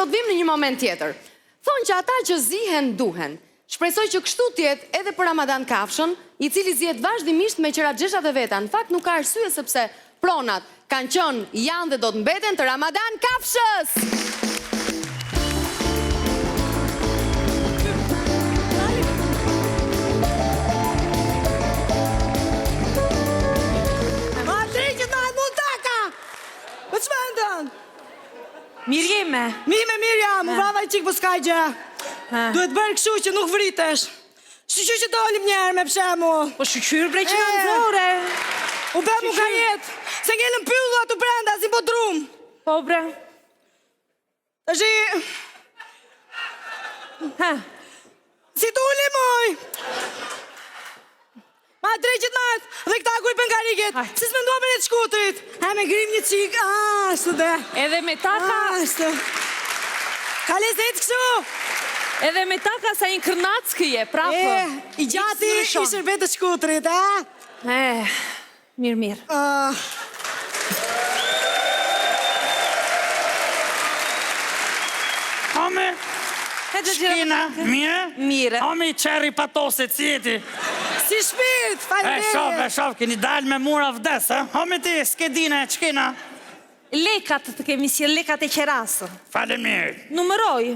do të vim në një moment tjetër. Thonë që ata që zihen duhen. Shpresoj që kështu tjetë edhe për Ramadan Kafshën, i cili zjet vazhdimisht me qëra xheshat e veta. Në fakt nuk ka arsye sepse pronat kanë qenë, janë dhe do të mbeten të Ramadan Kafshës. Mirjeme. Mirjam, u vrava I qikë për s'kaj gjë. Duhet bërë këshu që nuk vritesh. Shqyqy që dolim njerë me pshemu. Po shqyqyrë bre që në nëzore. U be mu ka jetë, se ngellën pyllu atu brenda, si po drum. Po bre. Tashi... Si t'ulli moj. Ma drejqit martë, dhe këta kuj për nga riket, si s'mendua për një të shkutrit. Me grim një qik, ashtu dhe. Edhe me taka... Ashtu. Ka lezet kështu. Edhe me taka sa I kërnackëje, prapë. I gjati I shërbet të shkutrit, Mirë. Ame, shkina, Mire. Ame I qeri patose cjeti. Si shpirt, E shof, keni dalë me mura vdes, Ame ti, s'kedine, qkina. Lekat të kemi si lekat e qerasë. Faleminderit. Numëroj.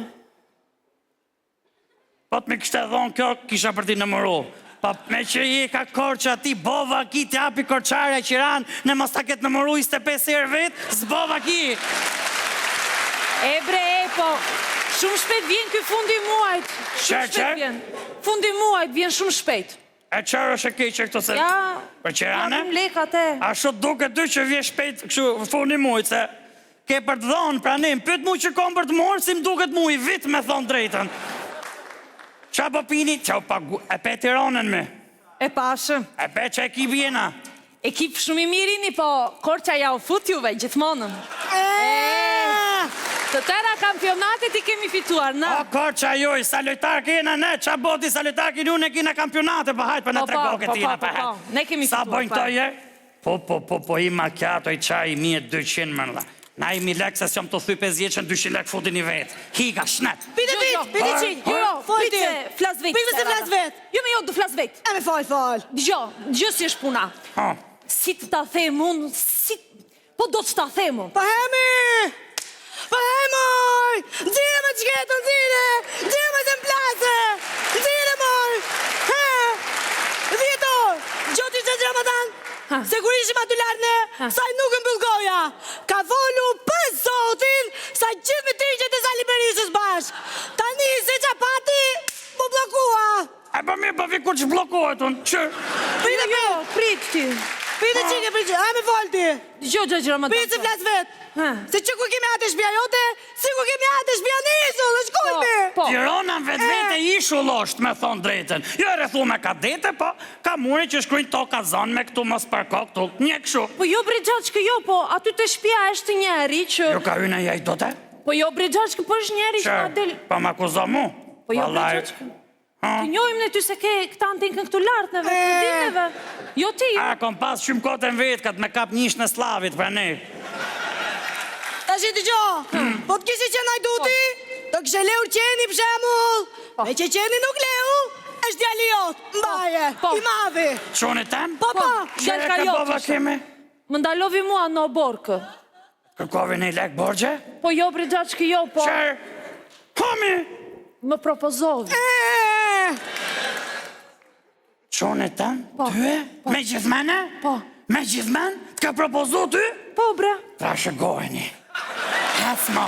Po të me kështë e dhonë kjo, kisha për ti nëmëru. Pa me që I ka korqa ti, bova ki ti api korqarja qiran, në mos ta ketë nëmëru 25 herë vetë, zbova ki. Po, shumë shpejt vjen këj fundi muajt. Fundi muajt vjen shumë shpejt. E qërë është e keqë këto se... Për qirane? Lekat e. A shumë duke dy që vjen shpejt kështu fundi muajt, se... Ke për të dhonë pranim, pyt mu që kom për të morë, si më duket mu I vit me thonë drejten. Qa po pini? Qa u pagu... E pe Tiranën me? E pashë. E pe që ekip jena? Ekip shumë I mirini, po korqa ja u fut juve gjithmonën. Të tëra kampionatet I kemi fituar, na? O, korqa joj, sa lojtar kena ne, qa boti sa lojtar kena ne kina kampionate, pa hajt për në trego këtina, pa hajt. Ne kemi fituar, sa bojnë këto je? Po, I macchiato, I qaj, 1200 mërla. Na I mi lek, se s'jom të thuj 50 200 lek futin I vetë. Higa, shnet. Pite qik, Pite flas vetë. Pite se flas vetë. Jo me jo du flas vetë. Me fal. Dgjo si është puna. Si të ta them unë, si... Po do të ta them unë. Pa hemoj! Ndire me qketë, ndire me se m'plase! Ndire moj! 10 orë! Gjoti që që Ramadan, se kur ishim aty lartë saj nuk m'byll goja. Ka volu për Zotin, sa gjithë me trinqet e Sali Berishës bashk. Tani se qa pati, po blokua. E pa mirë, pa vi kur që blokohet unë, që? Prit ti. Pite qike, a me fol ti. Dgjo Ramadan. Pite se flas vetë. Se që ku kemi atë shpja jote, si ku kemi atë shpja nisu, dhe shkojme. Tirana vetë vete ishu losht, me thonë drejten. Jo e rethu me kadete, po ka muri që shkrujnë to ka zanë me këtu mos parko këtu, një këshu. Po jo Brigjaçkë, jo, po aty të shpja është njeri që... Jo ka hyna jaj do te? Po jo Brigjaçkë, po është njeri që ma del... Pa ma kuzo mu? Po jo Brigjaçkë. Të njojmë në ty se ke këta antinkën këtu lartë në vetë, jo ti. A, kom pas shumë kote në vetë, ka të me kap njësh në slavit për ne. Ta shi të gjo, po të kisi qenaj duti, të kështë leur qeni për shemull, me që qeni nuk leu, është djali jot, mbaje, I madhi. Qone tem? Po, Qere ka bova keme? Më ndalovi mua në borkë. Kërkovi në I lek borgje? Po jo Brigjaçkë, jo, po... Qerë, komi? Më propozovi. Qone tem? Ty e? Me gjithmene? Po. Me gjithmen? Të ka propozu ty? Po, bre. Pra shëgojni. Hecmo.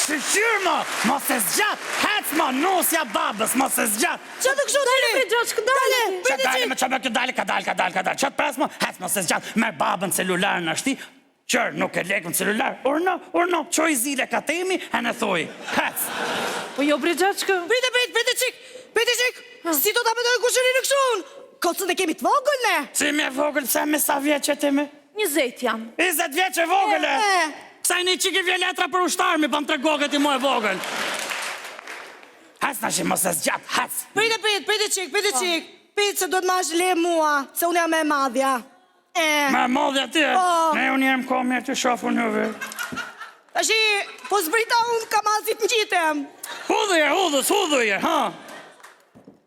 Shqyqyr mo. Mos e zgjat. Hecmo. Nusja babës. Mos e zgjat. Qa të kështu të li? Brigjaçkë, dale. Qa dale me qa me kjo dale. Ka dale. Qa të pres mo. Hecmo se zgjat. Merë babën celular në ashti. Qërë nuk e lekën celular. Urno. Qoj zile ka temi. E në thuj. Hec. Po jo Brigjaçkë. Prite qik. Si do të apetoj kushëri në këshun? Kocën e kemi të vogël, ne? Si me vogël, se me sa vjeqe ti me? 20 jam. 20 vjeqe vogële? Sa i një qiki vje letra për ushtarmi, pa më të goget I moj vogël. Hec në shi mos e zgjat, hec. Prite qik. Pite se do të mash le mua, se unë jam e madhja. Me madhja ti? Ne unë jem ko mirë të shofu njëve. Tashi, po zbrita unë kam asit në shtem. Hudhuje, ha?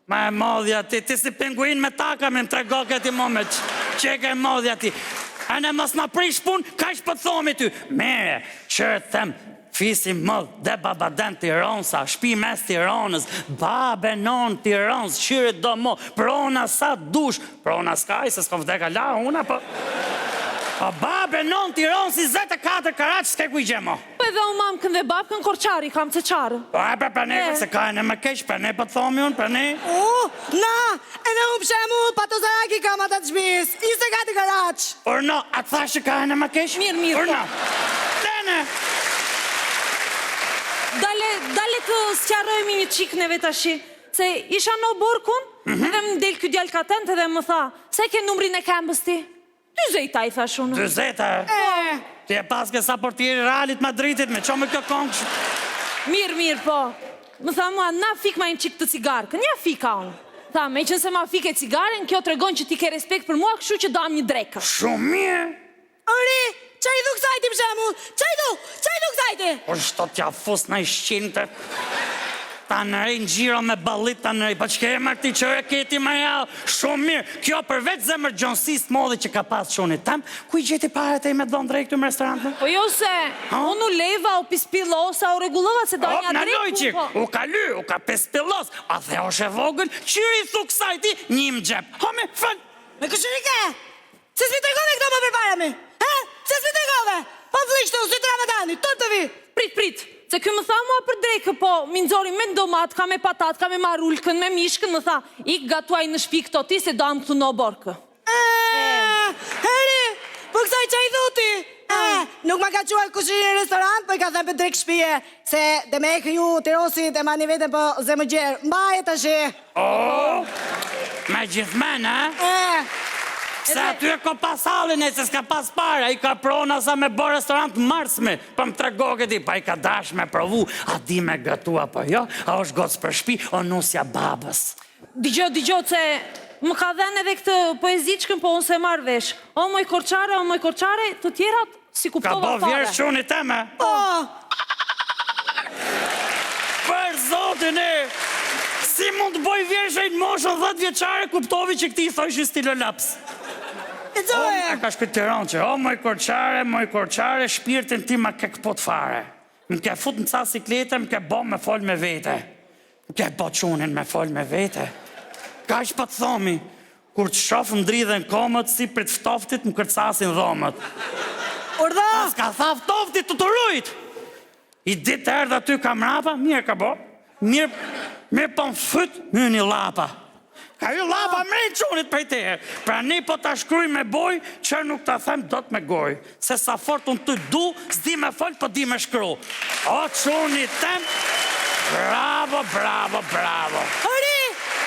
Ma e modhja ti si penguin me taka me më trego këti moment. Qeke e modhja ti. A ne mos na prish pun, ka ish për thomi ty. Mere, qërë them, fisi mëdh, dhe babaden Tiransa, shpi mes Tiranës, babe non Tiranës, qyre do mo, prona sa dush, prona s'kaj, se s'ko vdeka la, una, po babe non Tiranës, 24 karat, s'ke ku i gjemo. Po edhe u mamkën dhe babkën Korçari, kam të qarë. Po e për ne, se ka e në më kesh, për ne për thomi unë, për ne. Na, edhe unë pëshemu, Patozaraki kam atë të shbis, 24 karat. Por no, a të thashë ka e në më kesh? Mirë, Por po. no, tene. Dale të sqarojmë një qik neve tashi, se isha në borkun, edhe më del ky djallë katent edhe më tha, se ke numrin e kembës ti? 20 i thash unë. 20. Ti e paske sa portieri Realit Madridit me qomë kjo kongsh. Mirë, po. Më tha mua, na fik ma një qik të cigarë, kë një fika unë. Tha, me që se ma fike cigaren, kjo të regon që ti ke respekt për mua, kështu që dam një drekë. Shumë mirë. Ori, që i duk sajti pëshemu? Që i duk sajti? Por shto t'ja fus në i shqinte. Ta nërej në gjiro me balit ta nërej. Pa që ke e mërti që e keti ma ja. Shumë mirë. Kjo përveç zemër gjonsis modhi që ka pas shunit tam. Ku i gjeti pare të i me dhon drejk të më restorantën? Po jo se, unë u leva, u pispillosa, u regullova se da një Në drekë. loj qik, u ka ly, u ka pispillos. A the oshe vogël, qyri thuk sajti, një më gjep. Home, fëll. Me këshurike? Se s'mi tregove këto më përparami? Se s'mi tregove? Po vlikshtu, si të Ramadani, tot të vi. Prit, se kjo më tha mua për drekë, po, mi nxori me ndomat, ka me patat, ka me marullkën, me mishkën, më tha, ik gatuaj në shpi këto ti, se do am këtu në borkë. Heri, po kësaj që i dhuti? Nuk ma ka quaj kushirin në restorant, po i ka thënë për drek shpije, se dhe me e këju Tirosit e mani vetën po zemë gjerë. Mbaje të shi. Me gjithmen, Se aty e ko pas halin e se s'ka pas para, i ka prona sa me bërë restorant marsme, pa më trego këti, pa i ka dash me provu, a di me gëtua, po jo, a është gocë për shpi, o nusja babës. Digjo, se më ka dhenë edhe këtë poezichkën, po unë se marrë vesh. O moj Korçare, të tjerat si Ka kuptova bo vjerë shuni teme? Për zotin e, si mund të boj vjerë shajnë moshën 10 vjeqare, kuptovi që këti i thojsh stilolaps. E zoje. E ka shpit Tiran që, o moj Korçare, shpirtin ti ma ke këpot fare. Më ke fut në ca siklete, më ke bo me fol me vete. Më ke bo qunin me fol me vete. Ka ish pa të thomi, kur të shofë ndridhen komët, si për të ftoftit më kërcasin dhomët. Urdha. Pas ka tha ftoftit të rujt. I ditë erdha ty ka mrapa, mirë ka bo. Mirë po më fët, mirë një lapa. Ka ju lapa mrejnë qunit për te. Pra një po të shkruj me boj, që nuk të them do të me goj. Se sa fort unë të du, s'di me fol, po di me shkru. O qunit tem, bravo. Ori,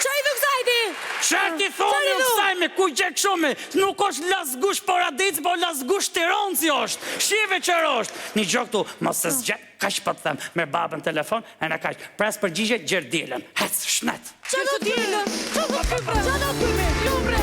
që i duk sajti? Qërë ti thoni në sajme, ku gjek shume, nuk është lasgush Poradic, po lasgush Tiranci është, shive qërë është. Një gjoktu, mos se zgjek, kash po të them, me babën telefon, e në kash, pres përgjigje, gjerdilën, hec, shnet. Që do t'jilën? Që do t'yme?